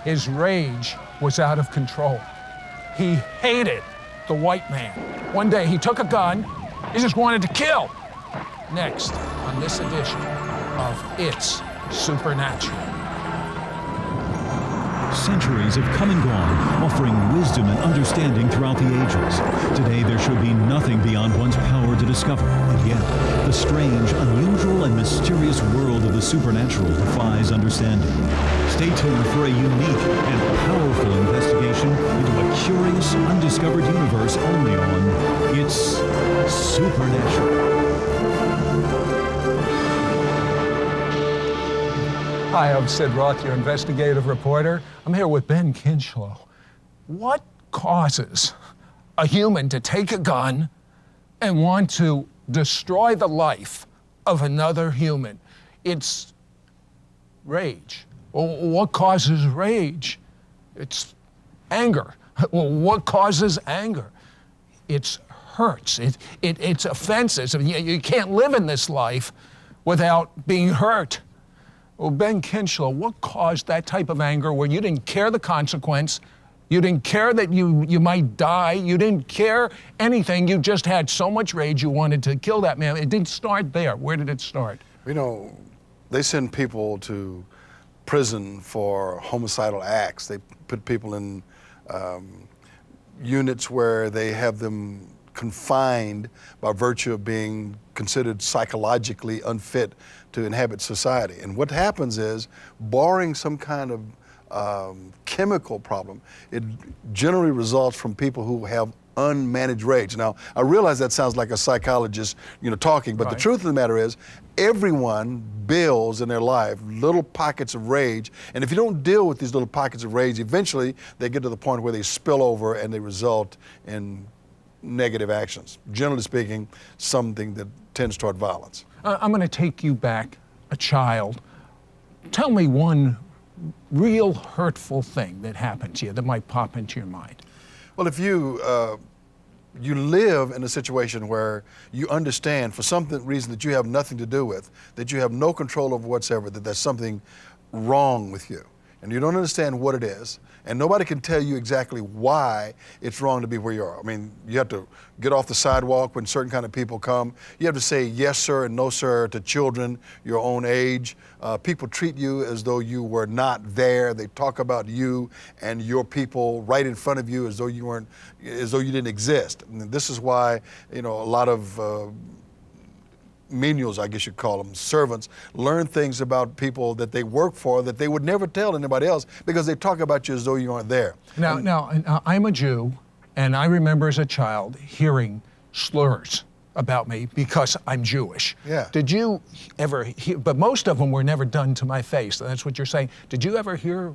His rage was out of control. He hated the white man. One day he took a gun, he just wanted to kill. Next on this edition of It's Supernatural. Centuries have come and gone, offering wisdom and understanding throughout the ages. Today, there should be nothing beyond one's power to discover, and yet, the strange, unusual, and mysterious world of the supernatural defies understanding. Stay tuned for a unique and powerful investigation into a curious, undiscovered universe only on It's Supernatural. Hi, I'm Sid Roth, your investigative reporter. I'm here with Ben Kinchlow. What causes a human to take a gun and want to destroy the life of another human? It's rage. What causes rage? It's anger. What causes anger? It's hurts. It's offenses. I mean, you can't live in this life without being hurt. Well, Ben Kinchlow, what caused that type of anger where you didn't care the consequence, you didn't care that you might die, you didn't care anything, you just had so much rage you wanted to kill that man? It didn't start there. Where did it start? You know, they send people to prison for homicidal acts. They put people in units where they have them confined by virtue of being considered psychologically unfit to inhabit society. And what happens is, barring some kind of chemical problem, it generally results from people who have unmanaged rage. Now, I realize that sounds like a psychologist, talking, but Right. The truth of the matter is, everyone builds in their life little pockets of rage, and if you don't deal with these little pockets of rage, eventually they get to the point where they spill over and they result in negative actions. Generally speaking, something that tends toward violence. I'm going to take you back, a child. Tell me one real hurtful thing that happened to you that might pop into your mind. Well, if you live in a situation where you understand for some reason that you have nothing to do with, that you have no control over whatsoever, that there's something wrong with you, and you don't understand what it is, and nobody can tell you exactly why it's wrong to be where you are. I mean, you have to get off the sidewalk when certain kind of people come. You have to say yes, sir, and no, sir, to children your own age. People treat you as though you were not there. They talk about you and your people right in front of you as though you didn't exist. And this is why, a lot of menials, I guess you'd call them, servants, learn things about people that they work for that they would never tell anybody else because they talk about you as though you aren't there. Now, I'm a Jew, and I remember as a child hearing slurs about me because I'm Jewish. Yeah. Did you ever hear, but most of them were never done to my face, that's what you're saying. Did you ever hear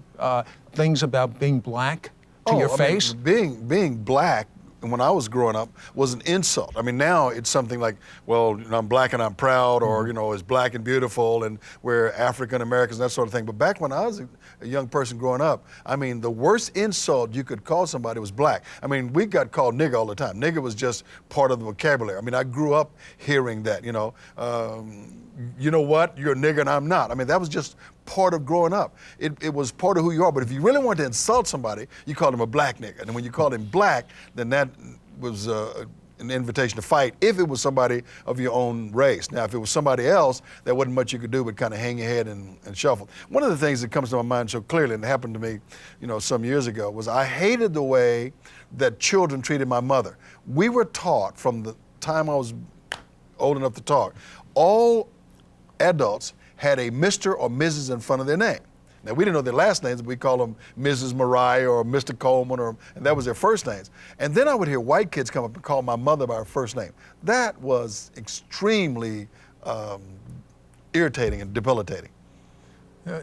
things about being black to your face? Being black, when I was growing up, was an insult. I mean, now it's something like, well, I'm black and I'm proud, or, it's black and beautiful, and we're African Americans, that sort of thing. But back when I was a young person growing up, I mean, the worst insult you could call somebody was black. I mean, we got called nigger all the time. Nigger was just part of the vocabulary. I mean, I grew up hearing that, you know what, you're a nigger and I'm not. I mean, that was just part of growing up. It was part of who you are. But if you really wanted to insult somebody, you called him a black nigger. And when you called him black, then that was an invitation to fight if it was somebody of your own race. Now, if it was somebody else, there wasn't much you could do but kind of hang your head and shuffle. One of the things that comes to my mind so clearly, and it happened to me, some years ago, was I hated the way that children treated my mother. We were taught from the time I was old enough to talk, all adults had a Mr. or Mrs. in front of their name. Now, we didn't know their last names, but we called them Mrs. Mariah or Mr. Coleman, and that was their first names. And then I would hear white kids come up and call my mother by her first name. That was extremely irritating and debilitating.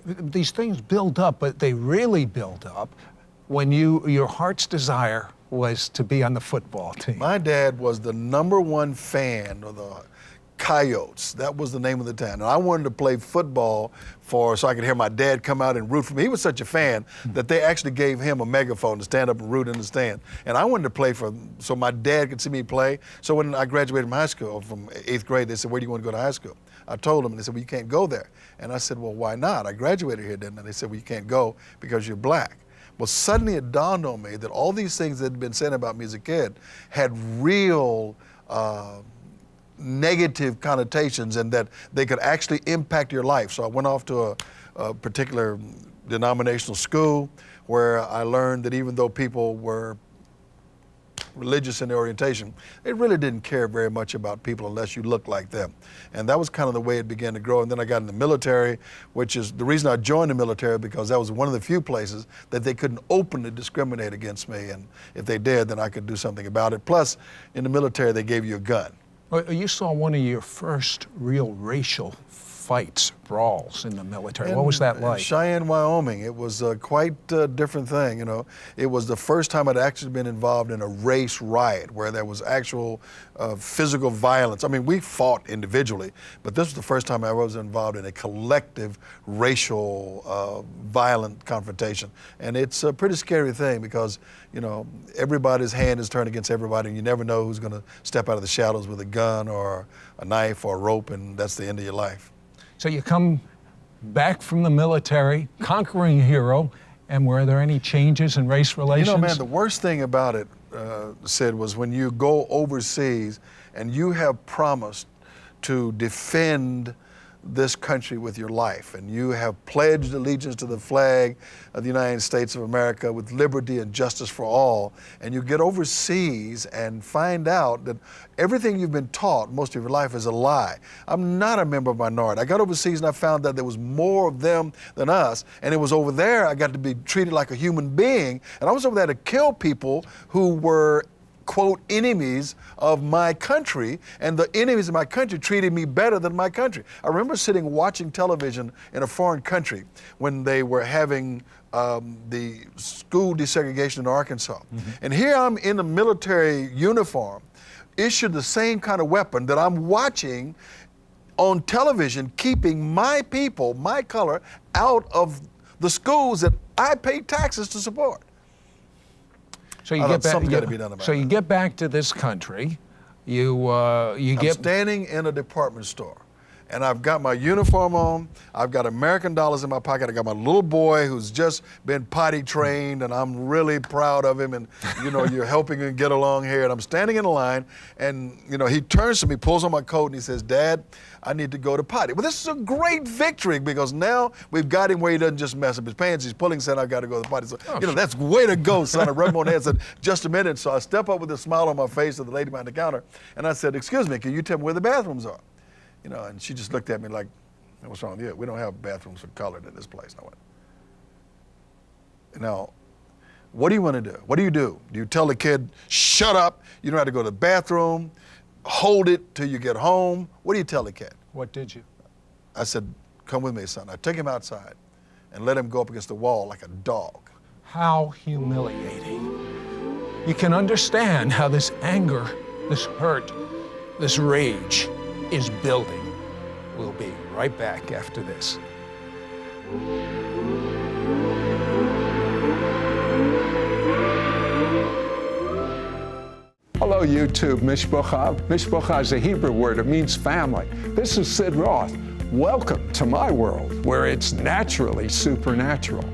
These things build up, but they really build up when your heart's desire was to be on the football team. My dad was the #1 fan, or the Coyotes. That was the name of the town. And I wanted to play football so I could hear my dad come out and root for me. He was such a fan that they actually gave him a megaphone to stand up and root in the stand. And I wanted to play so my dad could see me play. So when I graduated from high school, from 8th grade, they said, where do you want to go to high school? I told them, and they said, well, you can't go there. And I said, well, why not? I graduated here, didn't I? They said, well, you can't go because you're black. Well, suddenly it dawned on me that all these things that had been said about me as a kid had real negative connotations, and that they could actually impact your life. So I went off to a particular denominational school where I learned that even though people were religious in their orientation, they really didn't care very much about people unless you looked like them. And that was kind of the way it began to grow. And then I got in the military, which is the reason I joined the military, because that was one of the few places that they couldn't openly discriminate against me. And if they did, then I could do something about it. Plus, in the military, they gave you a gun. Well, you saw one of your first real racial fights, brawls in the military. What was that like? In Cheyenne, Wyoming. It was quite a different thing, you know. It was the first time I'd actually been involved in a race riot where there was actual physical violence. I mean, we fought individually, but this was the first time I was involved in a collective racial violent confrontation. And it's a pretty scary thing because, you know, everybody's hand is turned against everybody, and you never know who's going to step out of the shadows with a gun or a knife or a rope, and that's the end of your life. So you come back from the military, conquering hero, and were there any changes in race relations? You know, man, the worst thing about it, Sid, was when you go overseas and you have promised to defend this country with your life, and you have pledged allegiance to the flag of the United States of America with liberty and justice for all, and you get overseas and find out that everything you've been taught most of your life is a lie. I'm not a member of a minority. I got overseas and I found that there was more of them than us, and it was over there I got to be treated like a human being, and I was over there to kill people who were, quote, enemies of my country, and the enemies of my country treated me better than my country. I remember sitting watching television in a foreign country when they were having the school desegregation in Arkansas. Mm-hmm. And here I'm in a military uniform, issued the same kind of weapon that I'm watching on television, keeping my people, my color, out of the schools that I pay taxes to support. So you get back to this country. I'm standing in a department store, and I've got my uniform on. I've got American dollars in my pocket. I got my little boy who's just been potty trained, and I'm really proud of him. And you know, you're helping him get along here. And I'm standing in a line, and you know, he turns to me, pulls on my coat, and he says, "Dad, I need to go to potty." Well, this is a great victory because now we've got him where he doesn't just mess up his pants. He's pulling, saying, "I've got to go to the potty." So, you know, that's way to go, son. I rubbed him on the head and said, "Just a minute." So I step up with a smile on my face to the lady behind the counter, and I said, "Excuse me, can you tell me where the bathrooms are?" You know, and she just looked at me like, "What's wrong with you? We don't have bathrooms for colored in this place." I went, "Now, what do you want to do? What do? Do you tell the kid, shut up, you don't have to go to the bathroom, hold it till you get home? What do you tell the kid?" What did you? I said, "Come with me, son." I took him outside and let him go up against the wall like a dog. How humiliating. You can understand how this anger, this hurt, this rage is building. We'll be right back after this. Hello, YouTube. Mishpocha. Mishpocha is a Hebrew word. It means family. This is Sid Roth. Welcome to my world, where it's naturally supernatural.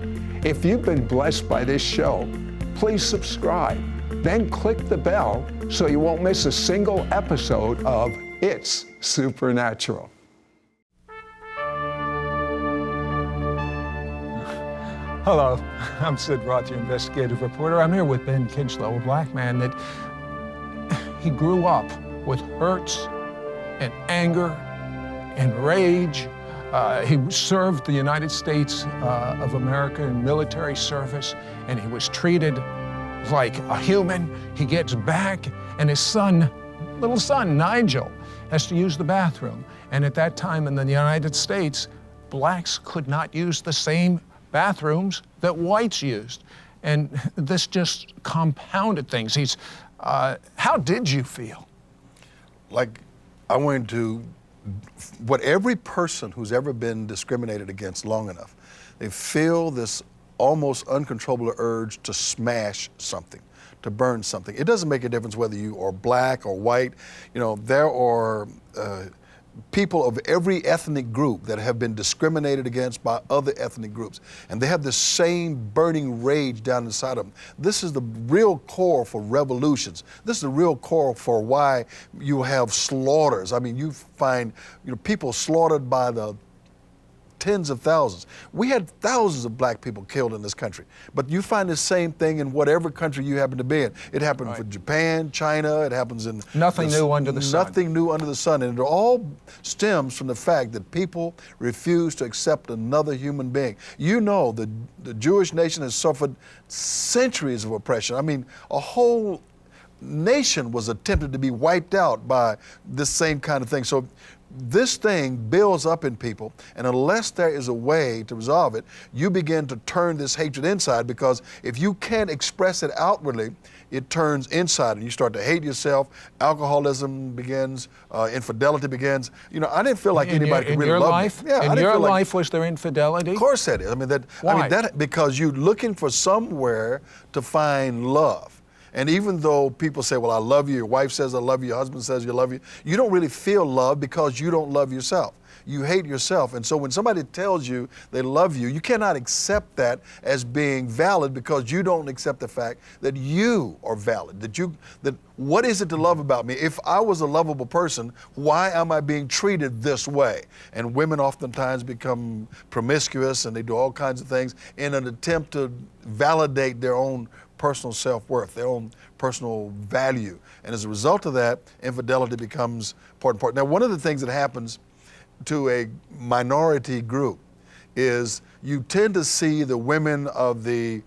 If you've been blessed by this show, please subscribe. Then click the bell so you won't miss a single episode of It's Supernatural. Hello, I'm Sid Roth, your investigative reporter. I'm here with Ben Kinchlow, a black man that he grew up with hurts and anger and rage. He served the United States of America in military service, and he was treated like a human. He gets back, and his son, little son, Nigel, has to use the bathroom. And at that time in the United States, blacks could not use the same bathrooms that whites used. And this just compounded things. How did you feel? Like I went to what every person who's ever been discriminated against long enough, they feel this almost uncontrollable urge to smash something, to burn something. It doesn't make a difference whether you are black or white. You know, there are people of every ethnic group that have been discriminated against by other ethnic groups, and they have the same burning rage down inside of them. This is the real core for revolutions. This is the real core for why you have slaughters. I mean, you find people slaughtered by the tens of thousands. We had thousands of black people killed in this country, but you find the same thing in whatever country you happen to be in. It happened for Japan, China, it happens in... Nothing new under the sun. Nothing new under the sun, and it all stems from the fact that people refuse to accept another human being. You know, the Jewish nation has suffered centuries of oppression. I mean, a whole nation was attempted to be wiped out by this same kind of thing. So this thing builds up in people, and unless there is a way to resolve it, you begin to turn this hatred inside, because if you can't express it outwardly, it turns inside and you start to hate yourself. Alcoholism begins, infidelity begins. You know, I didn't feel like anybody could really love me. Yeah, in your life, was there infidelity? Of course that is. I mean, Why? Because you're looking for somewhere to find love. And even though people say, well, I love you, your wife says I love you, your husband says you love you, you don't really feel love because you don't love yourself. You hate yourself. And so when somebody tells you they love you, you cannot accept that as being valid, because you don't accept the fact that you are valid, that what is it to love about me? If I was a lovable person, why am I being treated this way? And women oftentimes become promiscuous, and they do all kinds of things in an attempt to validate their own personal self-worth, their own personal value. And as a result of that, infidelity becomes important. Now, one of the things that happens to a minority group is you tend to see the women of the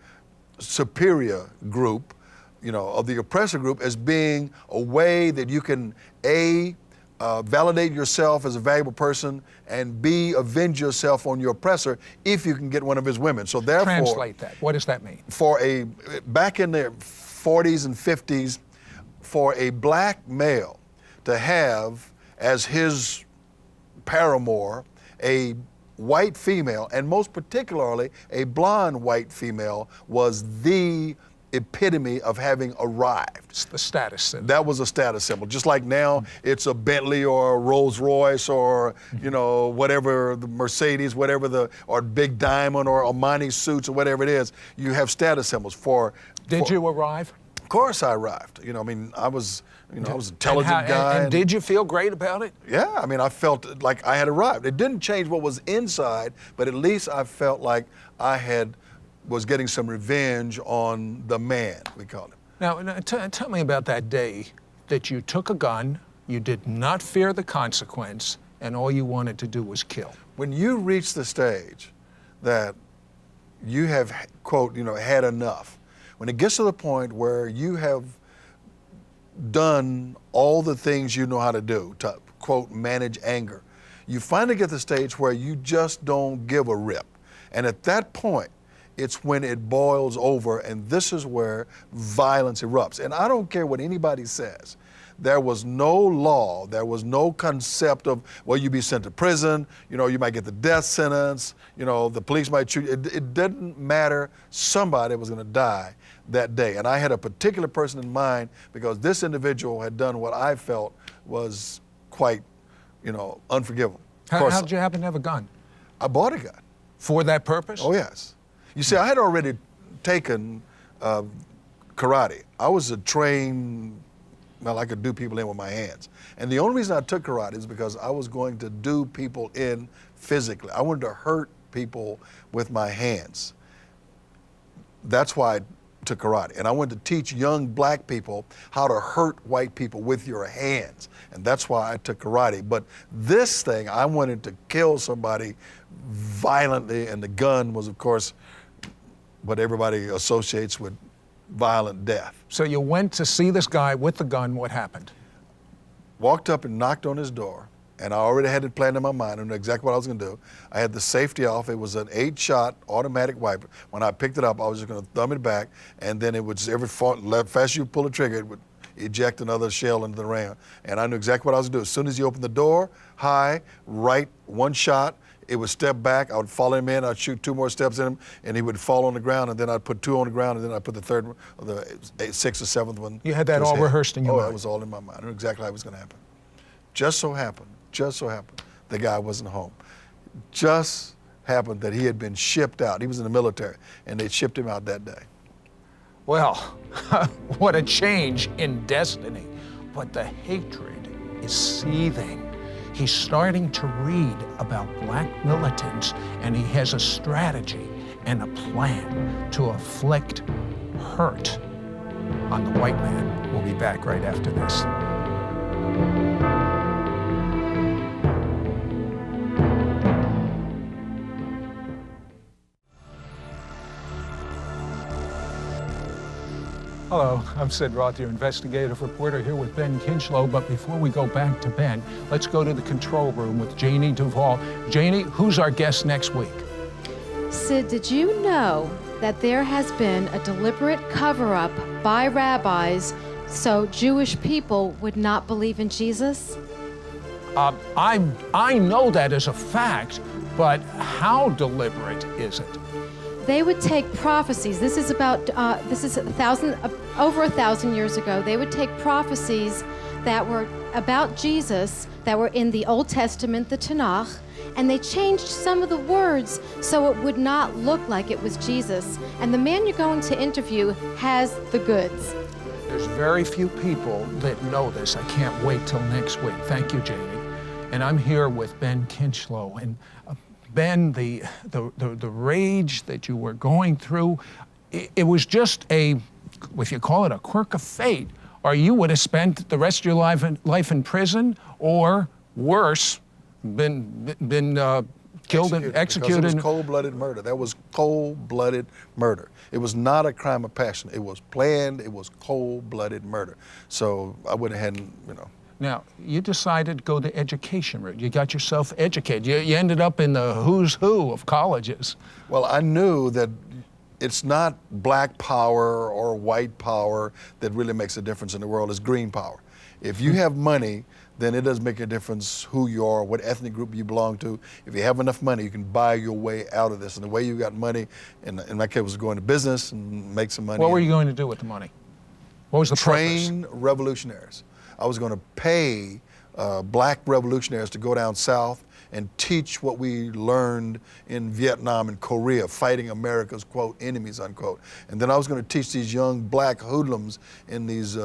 superior group, of the oppressor group, as being a way that you can validate yourself as a valuable person, and B, avenge yourself on your oppressor if you can get one of his women. So therefore, translate that. What does that mean? Back in the 40s and 50s, for a black male to have as his paramour a white female, and most particularly a blonde white female, was the epitome of having arrived. It's the status symbol. That was a status symbol. Just like now, it's a Bentley or a Rolls Royce or, whatever, the Mercedes, or Big Diamond or Armani suits or whatever it is. You have status symbols Did you arrive? Of course I arrived. I was an intelligent guy. And did you feel great about it? Yeah, I felt like I had arrived. It didn't change what was inside, but at least I felt like I was getting some revenge on the man, we call him. Now, tell me about that day that you took a gun, you did not fear the consequence, and all you wanted to do was kill. When you reach the stage that you have, quote, had enough, when it gets to the point where you have done all the things you know how to do to, quote, manage anger, you finally get to the stage where you just don't give a rip. And at that point, it's when it boils over, and this is where violence erupts. And I don't care what anybody says. There was no law, there was no concept of, well, you'd be sent to prison, you might get the death sentence, the police might shoot you. It didn't matter. Somebody was going to die that day. And I had a particular person in mind, because this individual had done what I felt was quite, unforgivable. How did you happen to have a gun? I bought a gun. For that purpose? Oh, yes. You see, I had already taken karate. I was a trained, I could do people in with my hands. And the only reason I took karate is because I was going to do people in physically. I wanted to hurt people with my hands. That's why I took karate. And I wanted to teach young black people how to hurt white people with your hands. And that's why I took karate. But this thing, I wanted to kill somebody violently, and the gun was, of course, what everybody associates with violent death. So you went to see this guy with the gun. What happened? Walked up and knocked on his door, and I already had it planned in my mind. I knew exactly what I was going to do. I had the safety off. It was an 8-shot automatic wiper. When I picked it up, I was just going to thumb it back, and then it would, fast you pull the trigger, eject another shell into the ram. And I knew exactly what I was going to do. As soon as he opened the door, high, right, one shot, it would step back, I would follow him in, I'd shoot 2 more steps in him, and he would fall on the ground, and then I'd put 2 on the ground, and then I'd put the third one, or the 6th or 7th one. You had that to his all head. rehearsed in your mind? Oh, it was all in my mind. I knew exactly how it was going to happen. Just so happened, the guy wasn't home. Just happened that he had been shipped out. He was in the military, and they shipped him out that day. Well, what a change in destiny. But the hatred is seething. He's starting to read about black militants, and he has a strategy and a plan to inflict hurt on the white man. We'll be back right after this. Hello, I'm Sid Roth, your investigative reporter, here with Ben Kinchlow. But before we go back to Ben, let's go to the control room with Janie DuVall. Janie, who's our guest next week? Sid, did you know that there has been a deliberate cover-up by rabbis so Jewish people would not believe in Jesus? I know that as a fact, but how deliberate is it? They would take prophecies. This is over 1,000 years ago. They would take prophecies that were about Jesus, that were in the Old Testament, the Tanakh, and they changed some of the words so it would not look like it was Jesus. And the man you're going to interview has the goods. There's very few people that know this. I can't wait till next week. Thank you, Janie. And I'm here with Ben Kinchlow. And Ben, the rage that you were going through, it was just if you call it a quirk of fate, or you would have spent the rest of your life in prison, or worse, been killed and executed. Because it was cold-blooded murder. That was cold-blooded murder. It was not a crime of passion. It was planned. It was cold-blooded murder. So I wouldn't have had, Now, you decided to go the education route. You got yourself educated. You ended up in the who's who of colleges. Well, I knew that it's not black power or white power that really makes a difference in the world. It's green power. If you have money, then it doesn't make a difference who you are, what ethnic group you belong to. If you have enough money, you can buy your way out of this. And the way you got money, in my case, was going to business and make some money. What were you going to do with the money? What was the purpose? Train revolutionaries. I was going to pay black revolutionaries to go down south and teach what we learned in Vietnam and Korea, fighting America's, quote, enemies, unquote. And then I was going to teach these young black hoodlums in these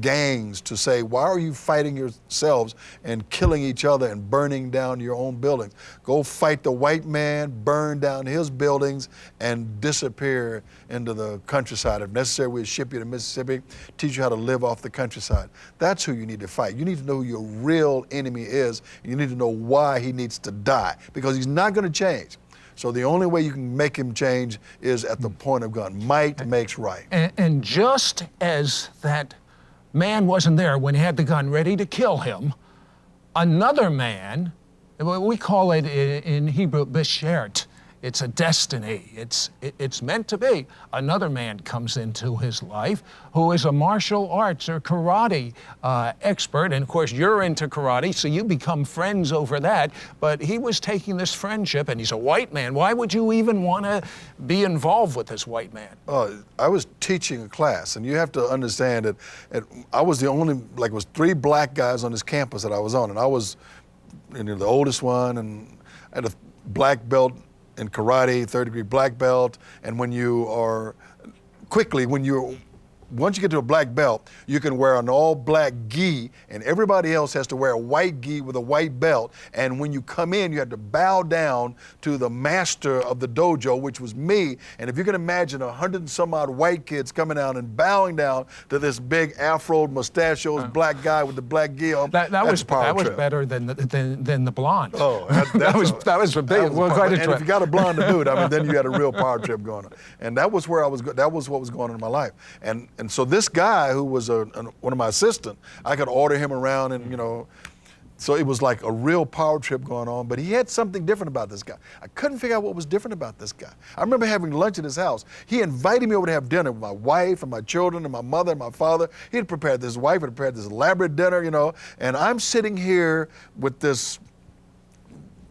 gangs to say, why are you fighting yourselves and killing each other and burning down your own buildings? Go fight the white man, burn down his buildings, and disappear into the countryside. If necessary, we'll ship you to Mississippi, teach you how to live off the countryside. That's who you need to fight. You need to know who your real enemy is, and you need to know why he needs to die, because he's not going to change. So the only way you can make him change is at the point of gun. Might makes right. And just as that man wasn't there when he had the gun ready to kill him, another man, we call it in Hebrew, beshert. It's a destiny. It's meant to be. Another man comes into his life who is a martial arts or karate expert. And of course, you're into karate, so you become friends over that. But he was taking this friendship, and he's a white man. Why would you even want to be involved with this white man? I was teaching a class, and you have to understand that I was the only, it was 3 black guys on this campus that I was on, and I was the oldest one, and I had a black belt in karate, 3rd-degree black belt, and once you get to a black belt, you can wear an all-black gi, and everybody else has to wear a white gi with a white belt. And when you come in, you have to bow down to the master of the dojo, which was me. And if you can imagine 100 and some odd white kids coming down and bowing down to this big afro mustachioed black guy with the black gi on, that was better than the blonde. Oh, that was big. And if you got a blonde to boot, then you got a real power trip going on. And that was where I was. That was what was going on in my life. And so this guy who was one of my assistants, I could order him around and So it was like a real power trip going on, but he had something different about this guy. I couldn't figure out what was different about this guy. I remember having lunch at his house. He invited me over to have dinner with my wife and my children and my mother and my father. He had prepared this, wife had prepared this elaborate dinner, you know, and I'm sitting here with this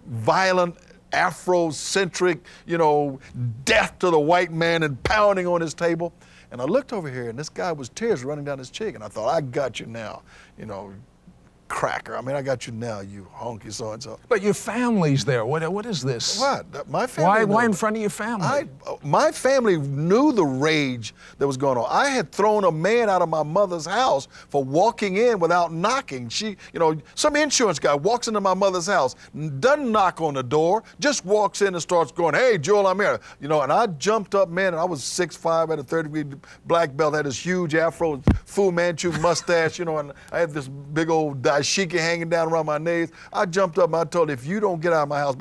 violent, Afrocentric, you know, death to the white man and pounding on his table. And I looked over here and this guy was tears running down his cheek, and I thought, I got you now, you know, cracker. I mean, I got you now, you honky so-and-so. But your family's there. What is this? What? My family. Why in front of your family? My family knew the rage that was going on. I had thrown a man out of my mother's house for walking in without knocking. She, you know, some insurance guy walks into my mother's house, doesn't knock on the door, just walks in and starts going, "Hey, Joel, I'm here." You know, and I jumped up, man, and I was 6'5", had a third-degree black belt, had this huge afro, Fu Manchu mustache, you know, and I had this big old dashiki hanging down around my knees. I jumped up and I told him, "If you don't get out of my house,"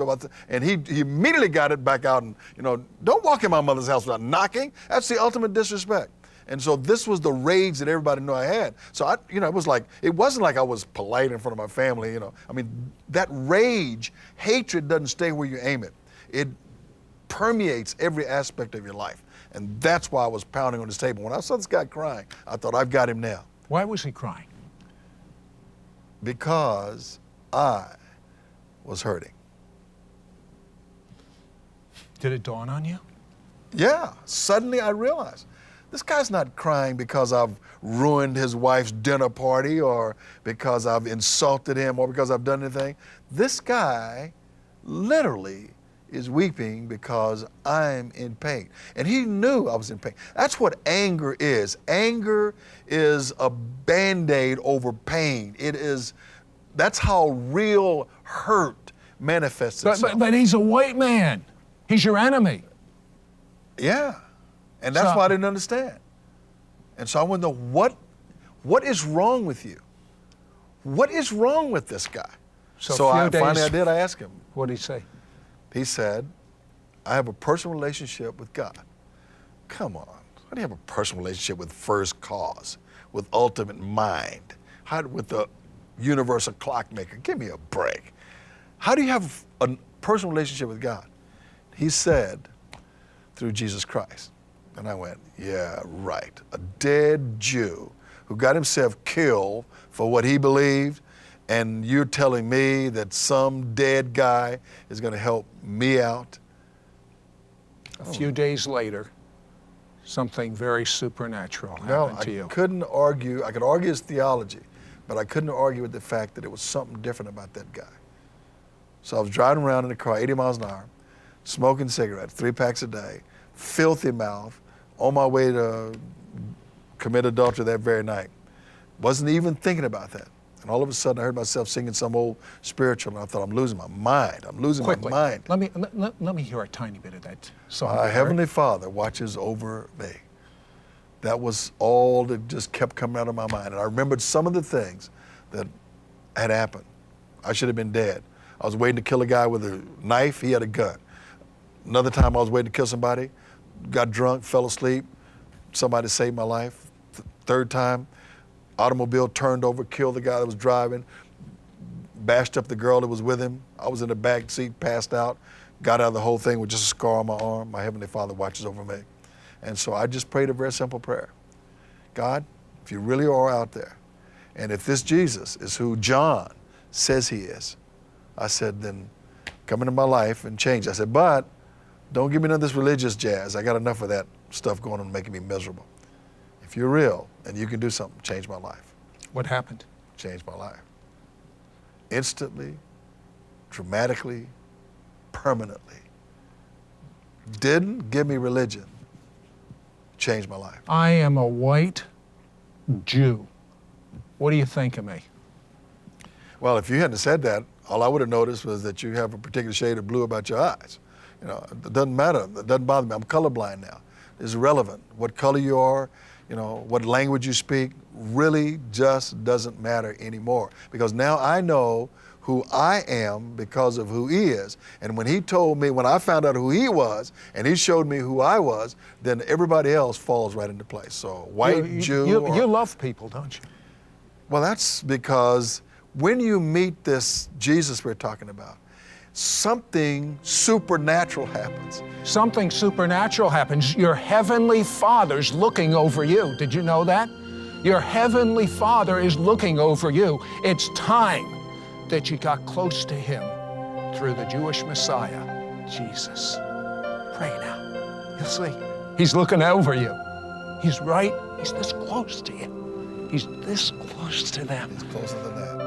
and he immediately got it back out and, you know, don't walk in my mother's house without knocking. That's the ultimate disrespect. And so this was the rage that everybody knew I had. So I, you know, it wasn't like I was polite in front of my family, you know. I mean, that rage, hatred doesn't stay where you aim it. It permeates every aspect of your life. And that's why I was pounding on this table. When I saw this guy crying, I thought, I've got him now. Why was he crying? Because I was hurting. Did it dawn on you? Yeah, suddenly I realized this guy's not crying because I've ruined his wife's dinner party or because I've insulted him or because I've done anything. This guy literally is weeping because I'm in pain. And he knew I was in pain. That's what anger is. Anger is a Band-Aid over pain. That's how real hurt manifests itself. But he's a white man. He's your enemy. Yeah, and that's why I didn't understand. And so I wonder, what is wrong with you? What is wrong with this guy? So finally I did. I asked him. What did he say? He said, I have a personal relationship with God. Come on. How do you have a personal relationship with first cause, with ultimate mind, with the universal clockmaker? Give me a break. How do you have a personal relationship with God? He said, through Jesus Christ. And I went, yeah, right. A dead Jew who got himself killed for what he believed, and you're telling me that some dead guy is going to help me out? A few days later, something very supernatural happened to you. I couldn't argue. I could argue his theology, but I couldn't argue with the fact that it was something different about that guy. So I was driving around in the car, 80 miles an hour, smoking cigarettes, 3 packs a day, filthy mouth, on my way to commit adultery that very night. Wasn't even thinking about that. And all of a sudden I heard myself singing some old spiritual, and I thought, I'm losing my mind. I'm losing my mind. Let me hear a tiny bit of that song. My Heavenly Father watches over me. That was all that just kept coming out of my mind. And I remembered some of the things that had happened. I should have been dead. I was waiting to kill a guy with a knife. He had a gun. Another time I was waiting to kill somebody, got drunk, fell asleep. Somebody saved my life. Third time, automobile turned over, killed the guy that was driving, bashed up the girl that was with him. I was in the back seat, passed out, got out of the whole thing with just a scar on my arm. My Heavenly Father watches over me. And so I just prayed a very simple prayer. God, if you really are out there, and if this Jesus is who John says he is, I said, then come into my life and change. I said, but don't give me none of this religious jazz. I got enough of that stuff going on making me miserable. If you're real and you can do something, change my life. What happened? Changed my life. Instantly, dramatically, permanently. Didn't give me religion. Changed my life. I am a white Jew. What do you think of me? Well, if you hadn't said that, all I would have noticed was that you have a particular shade of blue about your eyes. You know, it doesn't matter. It doesn't bother me. I'm colorblind now. It's irrelevant. What color you are, you know, what language you speak, really just doesn't matter anymore. Because now I know who I am because of who he is. And when he told me, when I found out who he was, and he showed me who I was, then everybody else falls right into place. So white, Jew. You love people, don't you? Well, that's because when you meet this Jesus we're talking about, something supernatural happens. Something supernatural happens. Your heavenly Father's looking over you. Did you know that? Your heavenly Father is looking over you. It's time that you got close to him through the Jewish Messiah, Jesus. Pray now. You'll see. He's looking over you. He's this close to you. He's this close to them. It's closer than that.